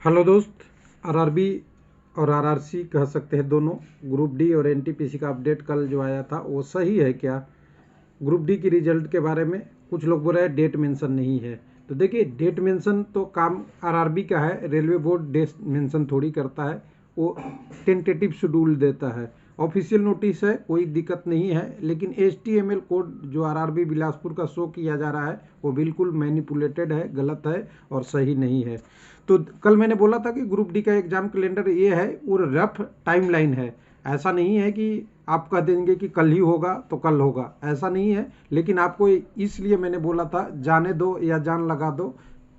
Hello दोस्त। RRB और RRC कह सकते हैं दोनों। ग्रुप डी और एनटीपीसी का अपडेट कल जो आया था वो सही है क्या? ग्रुप डी की रिजल्ट के बारे में कुछ लोग बोल रहे हैं डेट मेंशन नहीं है। तो देखिए, डेट मेंशन तो काम आरआरबी का है, रेलवे बोर्ड डेट मेंशन थोड़ी करता है। वो टेंटेटिव शेड्यूल देता है, ऑफिशियल नोटिस है, कोई दिक्कत नहीं है। लेकिन HTML कोड जो आरआरबी बिलासपुर का शो किया जा रहा है वो बिल्कुल मैनिपुलेटेड है, गलत है और सही नहीं है। तो कल मैंने बोला था कि ग्रुप डी का एग्जाम कैलेंडर ये है और रफ टाइमलाइन है। ऐसा नहीं है कि आप कह देंगे कि कल ही होगा तो कल होगा, ऐसा नहीं है। लेकिन आपको इसलिए मैंने बोला था जाने दो या जान लगा दो,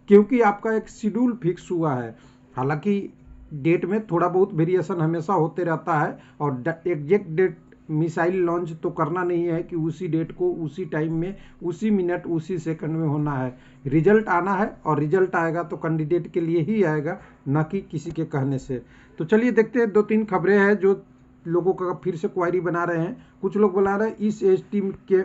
क्योंकि आपका एक शेड्यूल फिक्स हुआ है। हालांकि डेट में थोड़ा बहुत वेरिएशन हमेशा होते रहता है और एग्जैक्ट डेट मिसाइल लॉन्च तो करना नहीं है कि उसी डेट को उसी टाइम में उसी मिनट उसी सेकंड में होना है। रिजल्ट आना है और रिजल्ट आएगा तो कैंडिडेट के लिए ही आएगा, ना कि किसी के कहने से। तो चलिए देखते हैं, 2-3 खबरें हैं जो लोगों का फिर से क्वारी बना रहे हैं। कुछ लोग बना रहे हैं इस HTML के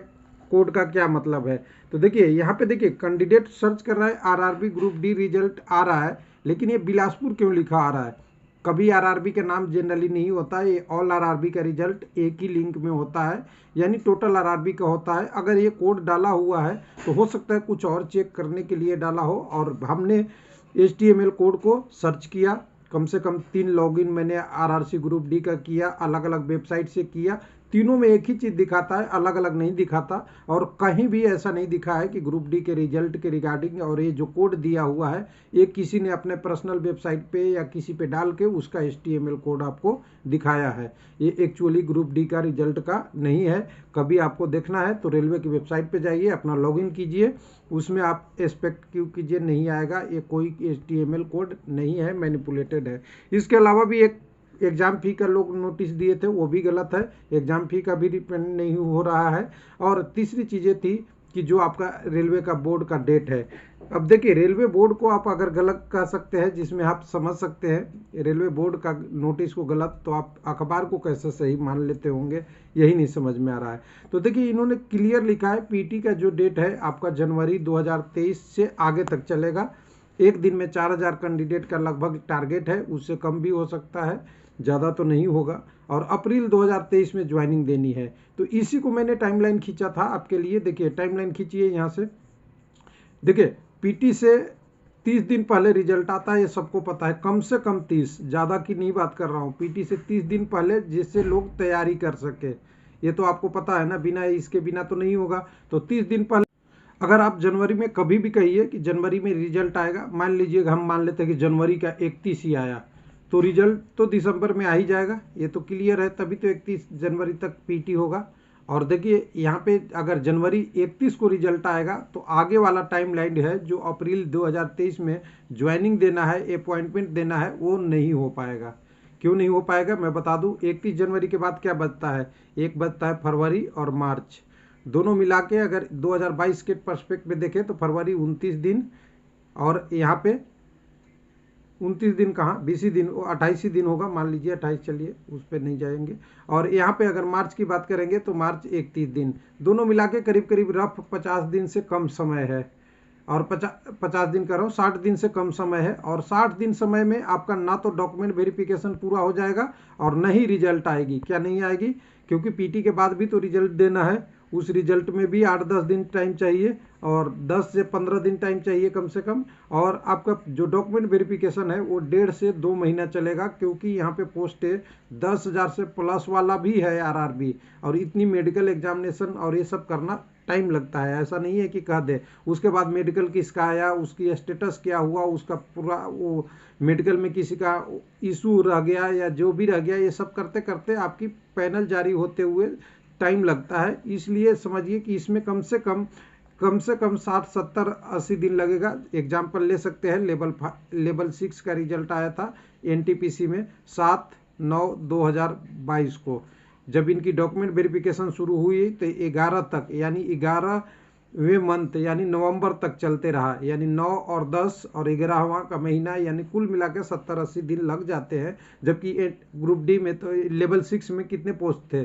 कोड का क्या मतलब है। तो देखिए यहाँ पे देखिए, कैंडिडेट सर्च कर रहा है आरआरबी ग्रुप डी रिजल्ट आ रहा है, लेकिन ये बिलासपुर क्यों लिखा आ रहा है? कभी आरआरबी का नाम जनरली नहीं होता, ये ऑल आरआरबी का रिजल्ट एक ही लिंक में होता है, यानी टोटल आरआरबी का होता है। अगर ये कोड डाला हुआ है तो हो सकता है कुछ और चेक करने के लिए डाला हो, और हमने HTML कोड को सर्च किया। कम से कम 3 लॉगिन मैंने आरआरसी ग्रुप डी का किया, अलग अलग वेबसाइट से किया। तीनों में एक ही चीज़ दिखाता है, अलग अलग नहीं दिखाता। और कहीं भी ऐसा नहीं दिखा है कि ग्रुप डी के रिजल्ट के रिगार्डिंग और ये जो कोड दिया हुआ है ये किसी ने अपने पर्सनल वेबसाइट पे या किसी पे डाल के उसका HTML कोड आपको दिखाया है। ये एक्चुअली ग्रुप डी का रिजल्ट का नहीं है। कभी आपको देखना है तो रेलवे की वेबसाइट पे जाइए, अपना लॉगिन कीजिए, उसमें आप एक्सपेक्ट क्यों कीजिए, नहीं आएगा। ये कोई HTML कोड नहीं है, मैनिपुलेटेड है। इसके अलावा भी एक एग्ज़ाम फी का लोग नोटिस दिए थे, वो भी गलत है। एग्ज़ाम फी का भी रिपेंड नहीं हो रहा है। और तीसरी चीज़ें थी कि जो आपका रेलवे का बोर्ड का डेट है। अब देखिए, रेलवे बोर्ड को आप अगर गलत कह सकते हैं, जिसमें आप समझ सकते हैं रेलवे बोर्ड का नोटिस को गलत, तो आप अखबार को कैसे सही मान लेते होंगे, यही नहीं समझ में आ रहा है। तो देखिए, इन्होंने क्लियर लिखा है पीटी का जो डेट है आपका जनवरी 2023 से आगे तक चलेगा। एक दिन में 4000 कैंडिडेट का लगभग टारगेट है, उससे कम भी हो सकता है, ज़्यादा तो नहीं होगा। और अप्रैल 2023 में ज्वाइनिंग देनी है। तो इसी को मैंने टाइमलाइन खींचा था आपके लिए। देखिए टाइमलाइन खींचिए यहाँ से। देखिए पीटी से 30 दिन पहले रिजल्ट आता है, ये सबको पता है। कम से कम 30, ज़्यादा की नहीं बात कर रहा हूँ। पीटी से 30 दिन पहले, जिससे लोग तैयारी कर सके। ये तो आपको पता है ना, बिना इसके बिना तो नहीं होगा। तो 30 दिन पहले अगर आप जनवरी में कभी भी कहिए कि जनवरी में रिजल्ट आएगा, मान लीजिएगा हम मान लेते हैं कि जनवरी का 31 ही आया, तो रिजल्ट तो दिसंबर में आ ही जाएगा। ये तो क्लियर है, तभी तो 31 जनवरी तक पीटी होगा। और देखिए यहाँ पे अगर जनवरी 31 को रिजल्ट आएगा तो आगे वाला टाइम लाइन है जो अप्रैल 2023 में ज्वाइनिंग देना है, अपॉइंटमेंट देना है, वो नहीं हो पाएगा। क्यों नहीं हो पाएगा मैं बता दूं। 31 जनवरी के बाद क्या बचता है? एक बचता है फरवरी और मार्च, दोनों मिला के अगर 2022 के पर्सपेक्ट में देखें तो फरवरी 29 दिन, और यहाँ पे 29 दिन कहाँ, 20 ही दिन, वो 28 ही दिन होगा, मान लीजिए 28, चलिए उस पर नहीं जाएंगे। और यहाँ पे अगर मार्च की बात करेंगे तो मार्च 31 दिन, दोनों मिला के करीब करीब रफ 50 दिन से कम समय है। और 50 दिन कर रहा हूँ, 60 दिन से कम समय है। और 60 दिन समय में आपका ना तो डॉक्यूमेंट वेरिफिकेशन पूरा हो जाएगा और न ही रिजल्ट आएगी। क्या नहीं आएगी? क्योंकि पीटी के बाद भी तो रिजल्ट देना है। उस रिजल्ट में भी 8-10 दिन टाइम चाहिए, और 10 से 15 दिन टाइम चाहिए कम से कम। और आपका जो डॉक्यूमेंट वेरिफिकेशन है वो 1.5 से 2 महीना चलेगा, क्योंकि यहाँ पे पोस्ट 10,000 से प्लस वाला भी है आरआरबी, और इतनी मेडिकल एग्जामिनेशन और ये सब करना टाइम लगता है। ऐसा नहीं है कि कह दे उसके बाद मेडिकल किसका आया, उसकी स्टेटस क्या हुआ, उसका पूरा वो मेडिकल में किसी का इशू रह गया या जो भी रह गया, ये सब करते करते आपकी पैनल जारी होते हुए टाइम लगता है। इसलिए समझिए कि इसमें कम से कम 60, 70, 80 दिन लगेगा। एग्जाम्पल ले सकते हैं, लेवल 6 का रिजल्ट आया था एनटीपीसी में 7/9/2022 को। जब इनकी डॉक्यूमेंट वेरिफिकेशन शुरू हुई तो 11 तक, यानी 11वें मंथ यानी नवंबर तक चलते रहा, यानी 9 और 10 और 11वां का महीना, यानी कुल मिला के 70-80 दिन लग जाते हैं। जबकि ग्रुप डी में तो लेवल 6 में कितने पोस्ट थे?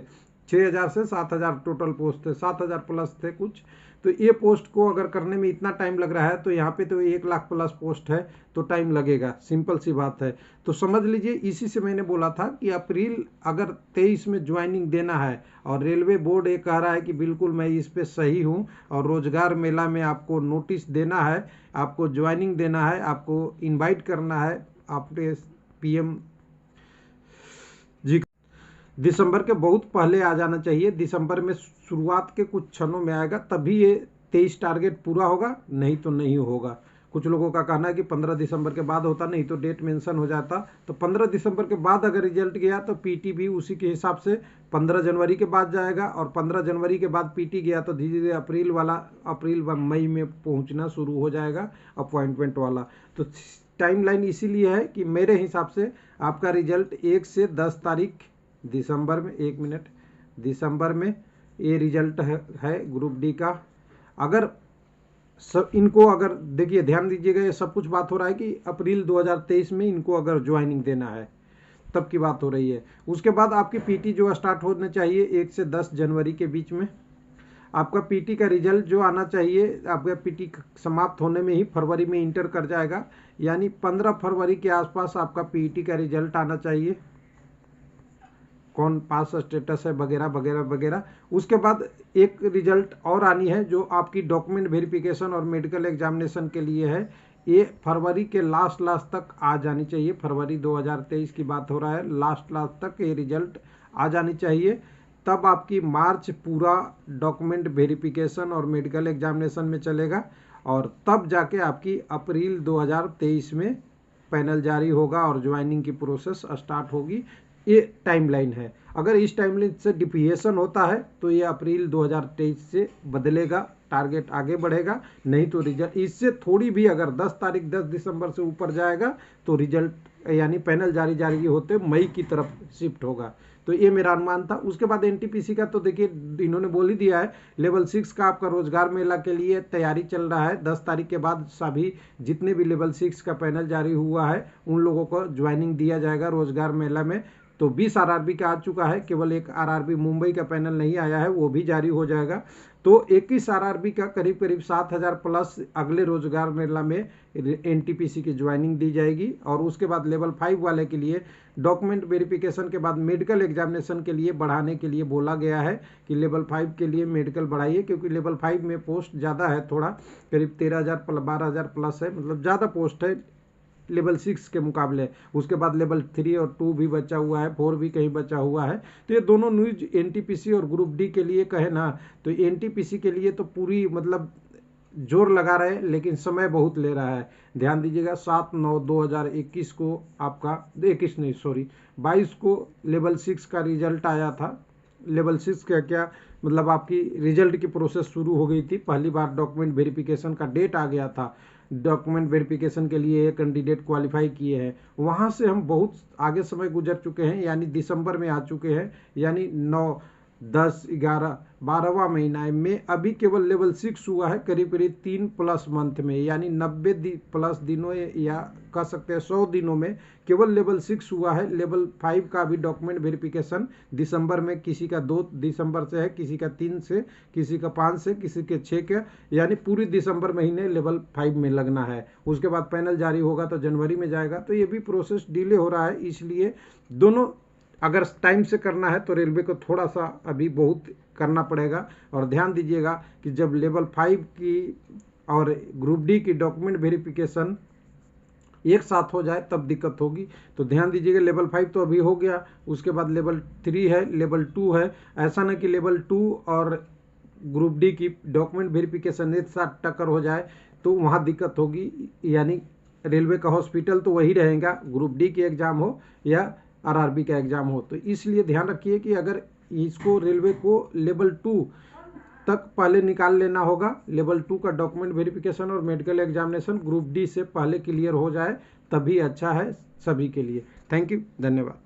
6,000 से 7,000 टोटल पोस्ट थे, 7,000 प्लस थे कुछ। तो ये पोस्ट को अगर करने में इतना टाइम लग रहा है तो यहाँ पे तो 1 लाख प्लस पोस्ट है तो टाइम लगेगा, सिंपल सी बात है। तो समझ लीजिए, इसी से मैंने बोला था कि अप्रैल अगर 23 में ज्वाइनिंग देना है और रेलवे बोर्ड ये कह रहा है कि बिल्कुल मैं इस पे सही हूँ और रोजगार मेला में आपको नोटिस देना है, आपको ज्वाइनिंग देना है, आपको इनवाइट करना है आपके पीएम जी। दिसंबर के बहुत पहले आ जाना चाहिए, दिसंबर में शुरुआत के कुछ क्षणों में आएगा, तभी ये 23 टारगेट पूरा होगा, नहीं तो नहीं होगा। कुछ लोगों का कहना है कि 15 दिसंबर के बाद होता, नहीं तो डेट मेंशन हो जाता। तो 15 दिसंबर के बाद अगर रिजल्ट गया तो पीटी भी उसी के हिसाब से 15 जनवरी के बाद जाएगा, और 15 जनवरी के बाद पीटी गया तो धीरे धीरे अप्रैल व मई में पहुंचना शुरू हो जाएगा अपॉइंटमेंट वाला। तो टाइमलाइन इसीलिए है कि मेरे हिसाब से आपका रिजल्ट 1 से 10 तारीख दिसंबर में, 1 मिनट, दिसंबर में ये रिजल्ट है ग्रुप डी का। अगर सब इनको अगर देखिए ध्यान दीजिएगा, ये सब कुछ बात हो रहा है कि अप्रैल 2023 में इनको अगर ज्वाइनिंग देना है तब की बात हो रही है। उसके बाद आपकी पीटी जो स्टार्ट होना चाहिए 1 से 10 जनवरी के बीच में। आपका पीटी का रिजल्ट जो आना चाहिए, आपका पीटी समाप्त होने में ही फरवरी में इंटर कर जाएगा, यानी 15 फरवरी के आसपास आपका पीटी का रिजल्ट आना चाहिए, कौन पास स्टेटस है वगैरह वगैरह वगैरह। उसके बाद एक रिजल्ट और आनी है जो आपकी डॉक्यूमेंट वेरिफिकेशन और मेडिकल एग्जामिनेशन के लिए है, ये फरवरी के लास्ट तक आ जानी चाहिए। फरवरी 2023 की बात हो रहा है, लास्ट तक ये रिजल्ट आ जानी चाहिए। तब आपकी मार्च पूरा डॉक्यूमेंट वेरिफिकेशन और मेडिकल एग्जामिनेशन में चलेगा, और तब जाके आपकी अप्रैल 2023 में पैनल जारी होगा और ज्वाइनिंग की प्रोसेस स्टार्ट होगी। ये टाइमलाइन है। अगर इस टाइमलाइन से डिविएशन होता है तो ये अप्रैल 2023 से बदलेगा, टारगेट आगे बढ़ेगा, नहीं तो रिजल्ट इससे थोड़ी भी अगर 10 दिसंबर से ऊपर जाएगा तो रिजल्ट यानी पैनल जारी होते मई की तरफ शिफ्ट होगा। तो ये मेरा अनुमान था। उसके बाद एनटीपीसी का तो देखिए इन्होंने बोल ही दिया है, लेवल 6 का आपका रोजगार मेला के लिए तैयारी चल रहा है। 10 तारीख के बाद सभी जितने भी लेवल 6 का पैनल जारी हुआ है उन लोगों को ज्वाइनिंग दिया जाएगा रोजगार मेला में। तो 20 आरआरबी का आ चुका है, केवल एक आरआरबी मुंबई का पैनल नहीं आया है, वो भी जारी हो जाएगा। तो 21 आरआरबी का करीब 7,000 प्लस अगले रोजगार मेला में एनटीपीसी की ज्वाइनिंग दी जाएगी। और उसके बाद लेवल 5 वाले के लिए डॉक्यूमेंट वेरिफिकेशन के बाद मेडिकल एग्जामिनेशन के लिए बढ़ाने के लिए बोला गया है कि लेवल 5 के लिए मेडिकल बढ़ाइए, क्योंकि लेवल 5 में पोस्ट ज़्यादा है, थोड़ा करीब 13,000 12,000 प्लस है, मतलब ज़्यादा पोस्ट है लेवल 6 के मुकाबले। उसके बाद लेवल 3 और 2 भी बचा हुआ है, 4 भी कहीं बचा हुआ है। तो ये दोनों न्यूज एनटीपीसी और ग्रुप डी के लिए कहे ना, तो एनटीपीसी के लिए तो पूरी मतलब जोर लगा रहे हैं, लेकिन समय बहुत ले रहा है। ध्यान दीजिएगा 7/9/2021 को आपका 22 को लेवल 6 का रिजल्ट आया था। लेवल 6 का क्या मतलब, आपकी रिजल्ट की प्रोसेस शुरू हो गई थी, पहली बार डॉक्यूमेंट वेरिफिकेशन का डेट आ गया था। डॉक्यूमेंट वेरिफिकेशन के लिए एक कैंडिडेट क्वालिफाई किए हैं, वहाँ से हम बहुत आगे समय गुजर चुके हैं, यानी दिसंबर में आ चुके हैं, यानी 9, 10, 11, 12वां महीना में अभी केवल लेवल 6 हुआ है करीब 3+ मंथ में, यानी 90 प्लस दिनों या कह सकते हैं 100 दिनों में केवल लेवल 6 हुआ है। लेवल 5 का भी डॉक्यूमेंट वेरिफिकेशन दिसंबर में, किसी का 2 दिसंबर से है, किसी का 3 से, किसी का 5 से, किसी के 6 के, यानी पूरी दिसंबर महीने लेवल 5 में लगना है। उसके बाद पैनल जारी होगा तो जनवरी में जाएगा। तो ये भी प्रोसेस डिले हो रहा है, इसलिए दोनों अगर टाइम से करना है तो रेलवे को थोड़ा सा अभी बहुत करना पड़ेगा। और ध्यान दीजिएगा कि जब लेवल 5 की और ग्रुप डी की डॉक्यूमेंट वेरिफिकेशन एक साथ हो जाए तब दिक्कत होगी। तो ध्यान दीजिएगा, लेवल 5 तो अभी हो गया, उसके बाद लेवल 3 है, लेवल 2 है। ऐसा ना कि लेवल 2 और ग्रुप डी की डॉक्यूमेंट वेरिफिकेशन एक साथ टक्कर हो जाए तो वहाँ दिक्कत होगी। यानी रेलवे का हॉस्पिटल तो वही रहेगा, ग्रुप डी की एग्ज़ाम हो या आरआरबी का एग्ज़ाम हो। तो इसलिए ध्यान रखिए कि अगर इसको रेलवे को लेवल 2 तक पहले निकाल लेना होगा, लेवल 2 का डॉक्यूमेंट वेरिफिकेशन और मेडिकल एग्जामिनेशन ग्रुप डी से पहले क्लियर हो जाए तभी अच्छा है सभी के लिए। थैंक यू, धन्यवाद।